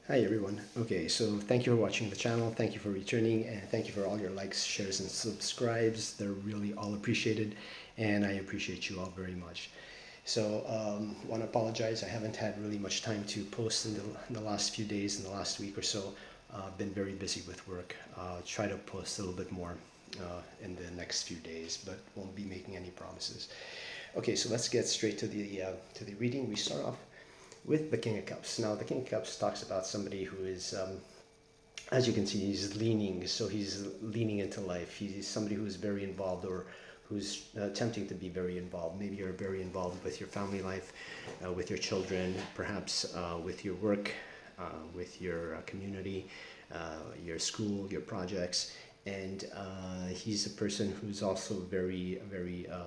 Hi everyone. Okay, so thank you for watching the channel. Thank you for returning, and thank you for all your likes, shares, and subscribes. They're really all appreciated, and I appreciate you all very much. So, want to apologize. I haven't had really much time to post in the last few days, in the last week or so. Been very busy with work. Try to post a little bit more in the next few days, but won't be making any promises. Okay, so let's get straight to the reading. We start off with the King of Cups. Now, the King of Cups talks about somebody who is, as you can see, he's leaning into life. He's somebody who is very involved or who's attempting to be very involved. Maybe you're very involved with your family life, with your children, perhaps with your work, with your community, your school, your projects. And he's a person who's also very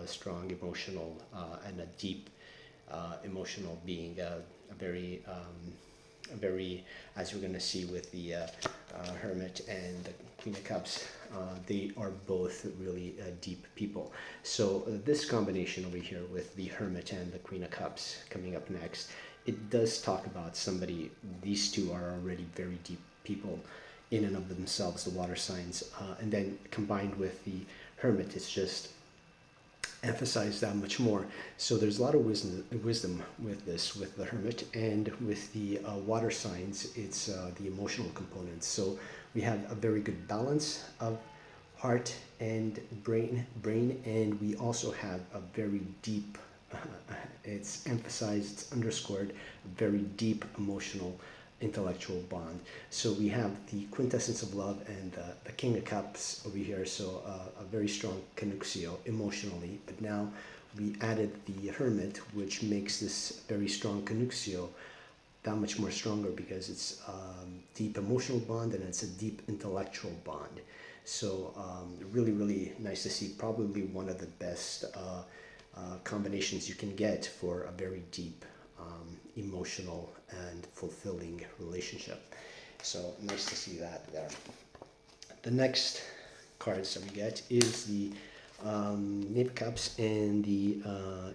strong, emotional, and a deep emotional being, a very, as we're going to see with the Hermit and the Queen of Cups, they are both really deep people. So this combination over here with the Hermit and the Queen of Cups coming up next, it does talk about somebody, these two are already very deep people in and of themselves, the water signs, and then combined with the Hermit, it's just emphasize that much more. So there's a lot of wisdom with this, with the Hermit, and with the water signs, it's the emotional components. So we have a very good balance of heart and brain, and we also have a very deep, it's emphasized, it's underscored, very deep emotional intellectual bond. So we have the quintessence of love and the King of Cups over here. So a very strong connuxio emotionally, but now we added the Hermit, which makes this very strong connuxio that much more stronger because it's deep emotional bond and it's a deep intellectual bond. So really nice to see. Probably one of the best combinations you can get for a very deep emotional and fulfilling relationship. So nice to see that there. The next cards that we get is the Knave of Cups and the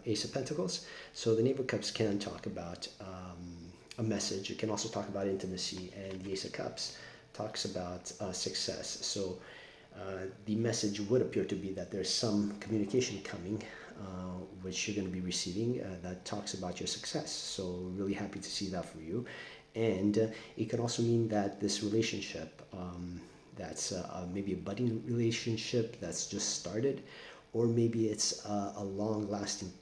Ace of Pentacles. So the Knave of Cups can talk about a message. It can also talk about intimacy, and the Ace of Cups talks about success. So the message would appear to be that there's some communication coming, which you're going to be receiving, that talks about your success. So really happy to see that for you. And it can also mean that this relationship, that's maybe a budding relationship that's just started, or maybe it's a long-lasting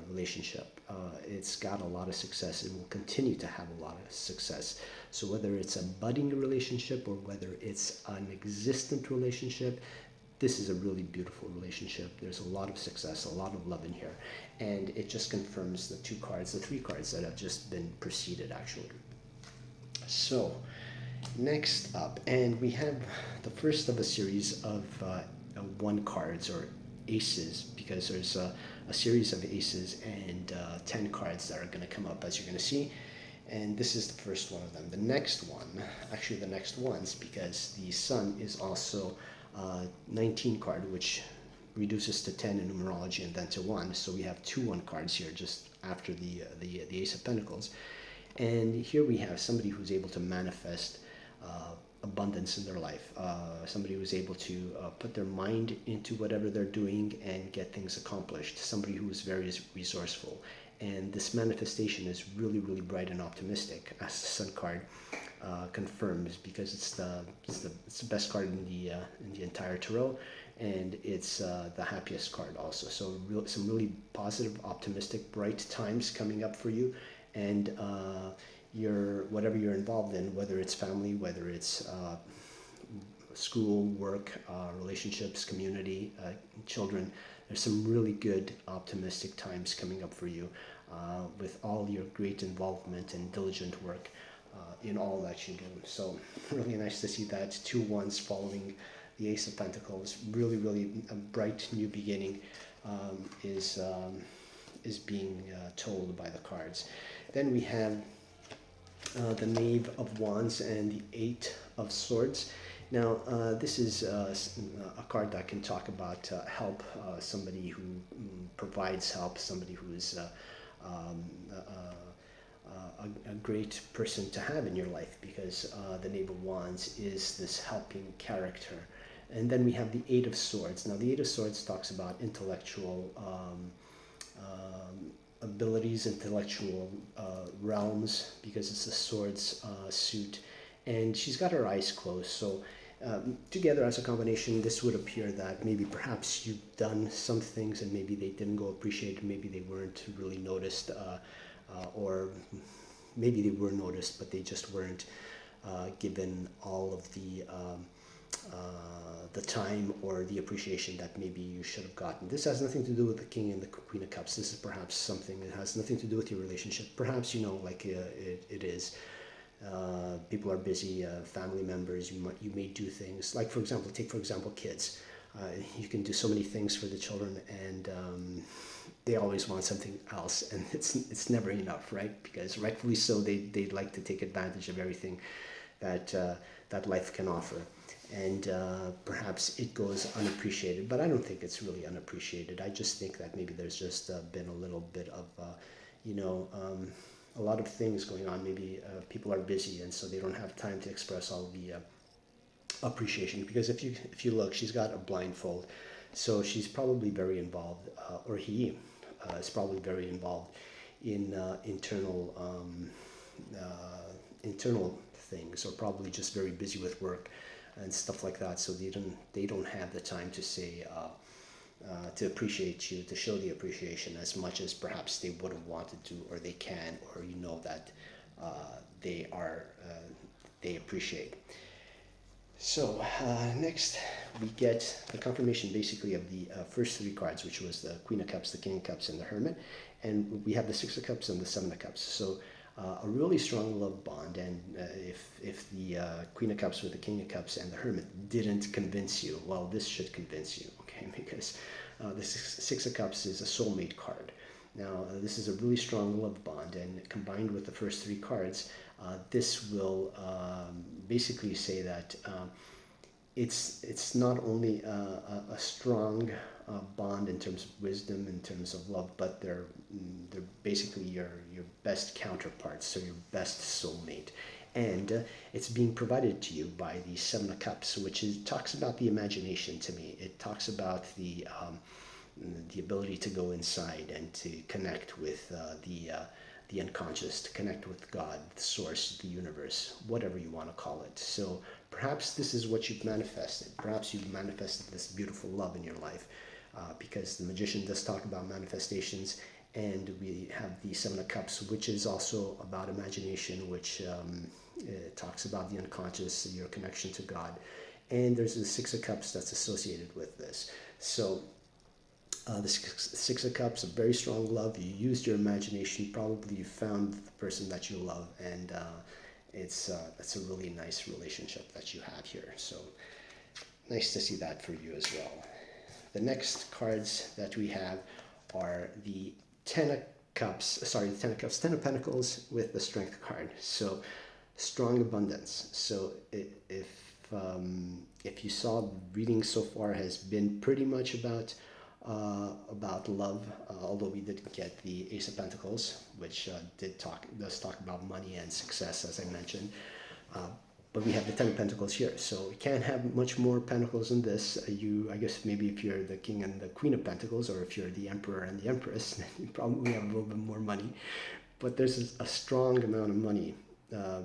relationship. It's got a lot of success. It will continue to have a lot of success. So whether it's a budding relationship or whether it's an existent relationship, this is a really beautiful relationship. There's a lot of success, a lot of love in here. And it just confirms the three cards that have just been preceded, actually. So, next up, and we have the first of a series of one cards or aces, because there's a series of aces and 10 cards that are going to come up, as you're going to see. And this is the first one of them. The next one, actually the next ones, because the Sun is also 19 card, which reduces to 10 in numerology and then to 1. So we have 2 1 cards here just after the Ace of Pentacles. And here we have somebody who's able to manifest abundance in their life, somebody who's able to put their mind into whatever they're doing and get things accomplished, somebody who is very resourceful. And this manifestation is really bright and optimistic, as the Sun card confirms, because it's the best card in the entire tarot, and it's the happiest card also. So some really positive, optimistic, bright times coming up for you, and whatever you're involved in, whether it's family, whether it's school, work, relationships, community, children. There's some really good optimistic times coming up for you with all your great involvement and diligent work in all that you do. So really nice to see that. 2 1s following the Ace of Pentacles. Really a bright new beginning is being told by the cards. Then we have the Knave of Wands and the Eight of Swords. Now, this is a card that can talk about help, somebody who provides help, somebody who is a great person to have in your life, because the Knave of Wands is this helping character. And then we have the Eight of Swords. Now, the Eight of Swords talks about intellectual abilities, intellectual realms, because it's a swords suit. And she's got her eyes closed. So together as a combination, this would appear that maybe perhaps you've done some things and maybe they didn't go appreciated, maybe they weren't really noticed, or maybe they were noticed, but they just weren't given all of the time or the appreciation that maybe you should have gotten. This has nothing to do with the King and the Queen of Cups. This is perhaps something that has nothing to do with your relationship. Perhaps, like it is. People are busy, family members, you may do things like, for example, take for example kids. You can do so many things for the children, and they always want something else, and it's never enough, right? Because rightfully so, they like to take advantage of everything that life can offer, and perhaps it goes unappreciated. But I don't think it's really unappreciated. I just think that maybe there's just been a little bit of a lot of things going on. Maybe people are busy, and so they don't have time to express all the appreciation. Because if you look, she's got a blindfold, so she's probably very involved, or he is probably very involved in internal things, or probably just very busy with work and stuff like that. So they don't have the time to say to appreciate you, to show the appreciation as much as perhaps they would have wanted to, or they can, or that they appreciate. So next we get the confirmation basically of the first three cards, which was the Queen of Cups, the King of Cups, and the Hermit, and we have the Six of Cups and the Seven of Cups. So a really strong love bond, and if the Queen of Cups with the King of Cups and the Hermit didn't convince you, well, this should convince you, okay? Because the Six of Cups is a soulmate card. Now, this is a really strong love bond, and combined with the first three cards, this will basically say that it's not only a strong bond in terms of wisdom, in terms of love, but they're basically your best counterparts, so your best soulmate. And it's being provided to you by the Seven of Cups, which talks about the imagination to me. It talks about the ability to go inside and to connect with the unconscious, to connect with God, the source, the universe, whatever you want to call it. So perhaps this is what you've manifested. Perhaps you've manifested this beautiful love in your life, because the Magician does talk about manifestations, and we have the Seven of Cups, which is also about imagination, which talks about the unconscious, your connection to God. And there's the Six of Cups that's associated with this. So the Six of Cups, a very strong love. You used your imagination. Probably you found the person that you love, and it's a really nice relationship that you have here. So nice to see that for you as well. The next cards that we have are the Ten of Ten of Pentacles with the Strength card. So strong abundance. So if you saw, the reading so far has been pretty much about love, although we didn't get the Ace of Pentacles, which does talk about money and success, as I mentioned. But we have the Ten of Pentacles here, so we can't have much more Pentacles than this. I guess maybe if you're the King and the Queen of Pentacles, or if you're the Emperor and the Empress, then you probably have a little bit more money. But there's a strong amount of money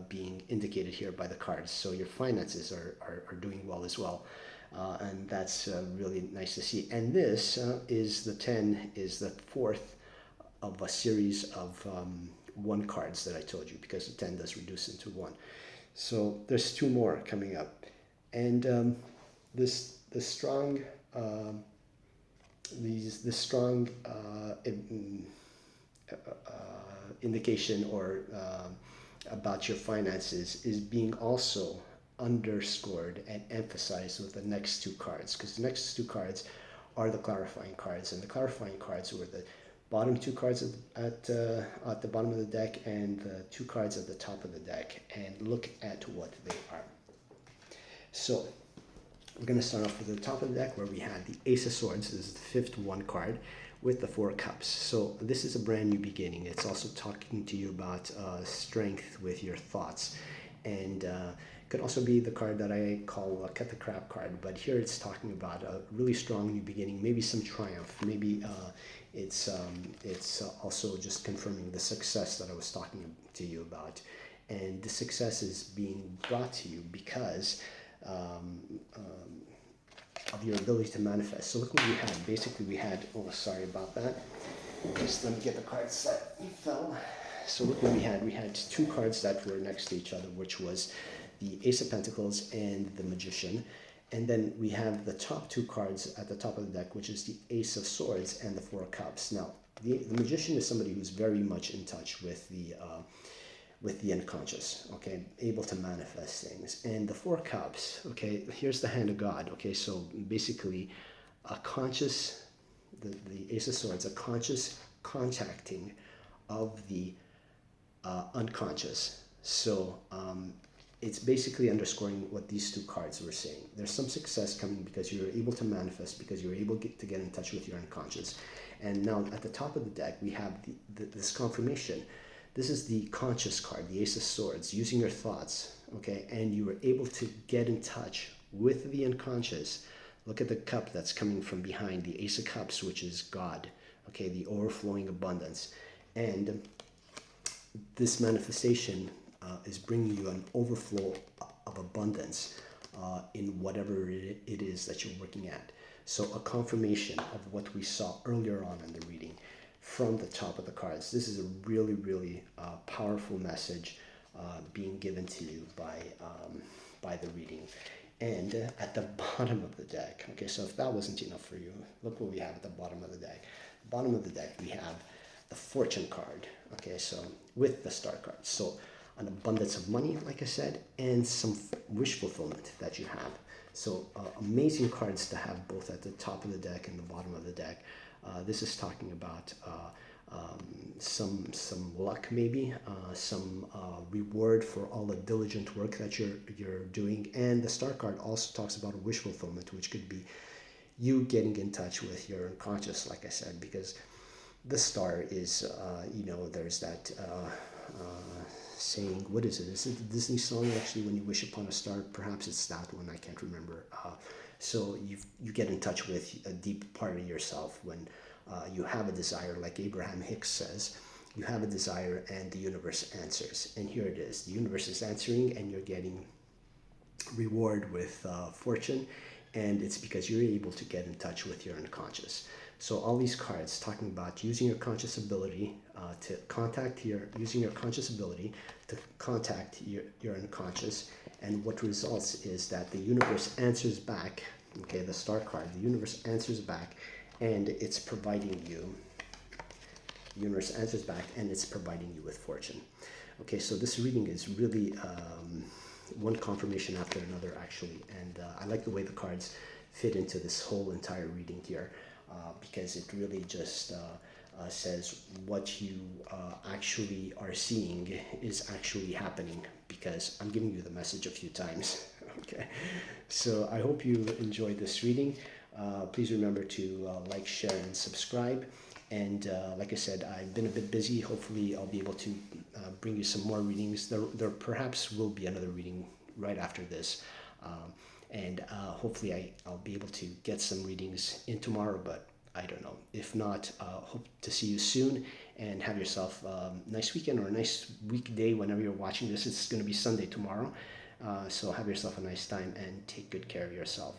being indicated here by the cards, so your finances are doing well as well. And that's really nice to see. And this is the 10 is the fourth of a series of 1 cards that I told you, because the 10 does reduce into 1. So there's 2 more coming up, and the strong indication or about your finances is being also underscored and emphasized with the next 2 cards, because the next 2 cards are the clarifying cards, and the clarifying cards were the bottom 2 cards at the bottom of the deck and the 2 cards at the top of the deck, and look at what they are. So we're going to start off with the top of the deck, where we had the Ace of Swords. This is the 5th 1 card. with the Four Cups. So this is a brand new beginning. It's also talking to you about strength with your thoughts. And could also be the card that I call cut the crap card, but here it's talking about a really strong new beginning, maybe some triumph, maybe it's also just confirming the success that I was talking to you about. And the success is being brought to you because of your ability to manifest. So look what we had. Basically we had, oh sorry about that, just let me get the card set. It fell. So look what we had. We had two cards that were next to each other, which was the Ace of Pentacles and the Magician. And then we have the top two cards at the top of the deck, which is the Ace of Swords and the Four Cups. Now, the Magician is somebody who's very much in touch with the unconscious, okay, able to manifest things. And the Four Cups, okay, here's the hand of God, okay, so basically a conscious, the Ace of Swords, a conscious contacting of the unconscious. So it's basically underscoring what these two cards were saying. There's some success coming because you're able to manifest, because you're able to get in touch with your unconscious. And now at the top of the deck, we have this confirmation. This is the conscious card, the Ace of Swords, using your thoughts, okay? And you were able to get in touch with the unconscious. Look at the cup that's coming from behind, the Ace of Cups, which is God, okay? The overflowing abundance. And this manifestation is bringing you an overflow of abundance in whatever it is that you're working at. So a confirmation of what we saw earlier on in the reading from the top of the cards. This is a really, really powerful message being given to you by the reading. And at the bottom of the deck, okay, so if that wasn't enough for you, look what we have at the bottom of the deck. Bottom of the deck, we have the Fortune card, okay, so with the Star card. So an abundance of money, like I said, and some wish fulfillment that you have. So amazing cards to have both at the top of the deck and the bottom of the deck. This is talking about some luck, maybe some reward for all the diligent work that you're doing. And the Star card also talks about a wish fulfillment, which could be you getting in touch with your unconscious, like I said, because the star is, there's that saying, what is it? Is it the Disney song, actually, when you wish upon a star? Perhaps it's that one, I can't remember. So you get in touch with a deep part of yourself when you have a desire, like Abraham Hicks says, you have a desire and the universe answers. And here it is. The universe is answering and you're getting reward with fortune, and it's because you're able to get in touch with your unconscious. So all these cards talking about using your conscious ability to contact using your conscious ability to contact your unconscious, and what results is that the universe answers back, okay, the Star card, the universe answers back, and it's providing you, the universe answers back, and it's providing you with fortune. Okay, so this reading is really one confirmation after another, actually, and I like the way the cards fit into this whole entire reading here. Because it really just says what you actually are seeing is actually happening, because I'm giving you the message a few times. Okay, so I hope you enjoyed this reading. Please remember to like, share, and subscribe. And like I said, I've been a bit busy. Hopefully I'll be able to bring you some more readings. There perhaps will be another reading right after this. And hopefully I'll be able to get some readings in tomorrow, but I don't know. If not, hope to see you soon, and have yourself a nice weekend or a nice weekday whenever you're watching this. It's going to be Sunday tomorrow, so have yourself a nice time and take good care of yourself.